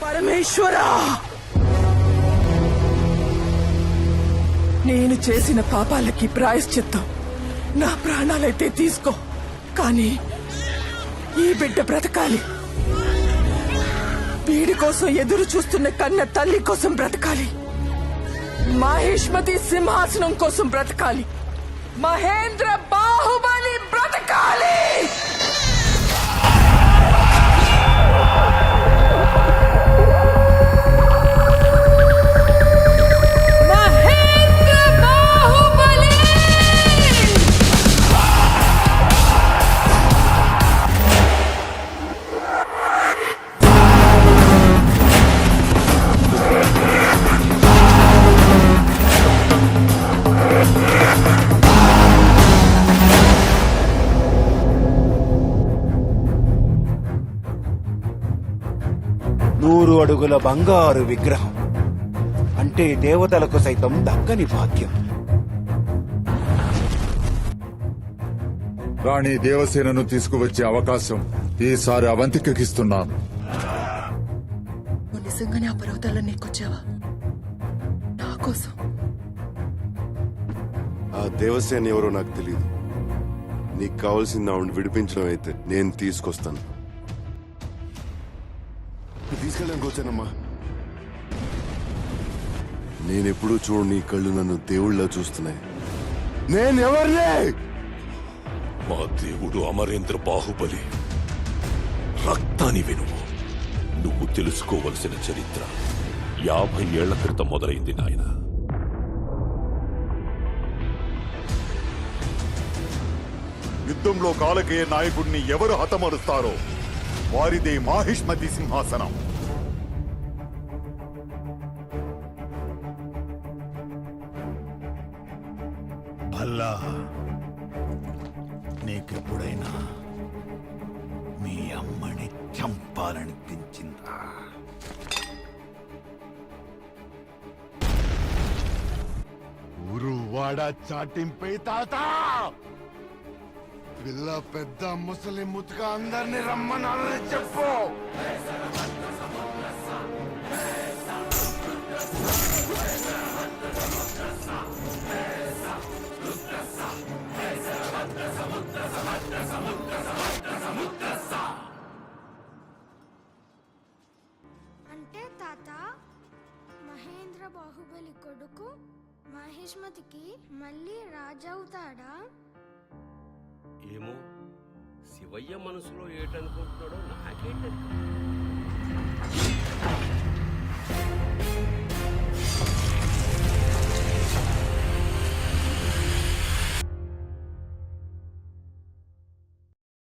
పరమేశ్వరా, నేను చేసిన పాపాలకి ప్రాయశ్చిత్తం నా ప్రాణాలైతే తీసుకో, కానీ ఈ బిడ్డ బ్రతకాలి. వీడి కోసం ఎదురు చూస్తున్న కన్న తల్లి కోసం బ్రతకాలి. మాహిష్మతి సింహాసనం కోసం బ్రతకాలి. మహేంద్ర బాహుబలి బ్రతకాలి. నూరు అడుగుల బంగారు విగ్రహం అంటే దేవతలకు సైతం దక్కని భాగ్యం. రాణి దేవసేనను తీసుకువచ్చే అవకాశం ఈసారి అవంతికకిస్తున్నాను. నిజంగానే ఆ పర్వతాలను నీకొచ్చావా నా కోసం? ఆ దేవసేన ఎవరో నాకు తెలియదు. నీకు కావాల్సింది ఆవిడ విడిపించడం అయితే నేను తీసుకొస్తాను. తీసుకెళ్ళడానికి వచ్చానమ్మా. నేనెప్పుడూ చూడు నీ కళ్ళు నన్ను దేవుళ్ళ చూస్తున్నాయి. నేనెవర్నే? మా దేవుడు అమరేంద్ర బాహుబలి. రక్తాన్ని వినుము. నువ్వు తెలుసుకోవలసిన చరిత్ర 50 ఏళ్ల క్రితం మొదలైంది నాయన. యుద్ధంలో కాలకేయ నాయకుడిని ఎవరు హతమరుస్తారో వారిదే మాహిష్మతి సింహాసనం. అల్లా, నీకెప్పుడైనా మీ అమ్మని చంపాలనిపించిందా? ఊరు వాడ చాటింపై తాత పిల్ల పెద్ద ముసలి ముతుక అందరిని రమ్మనాలని చెప్పు. అంటే తాత, మహేంద్ర బాహుబలి కొడుకు మహిష్మతికి మళ్ళీ రాజవుతాడా? ఏమో, శివయ్య మనసులో ఏటనుకుంటున్నాడో నాకేంటది.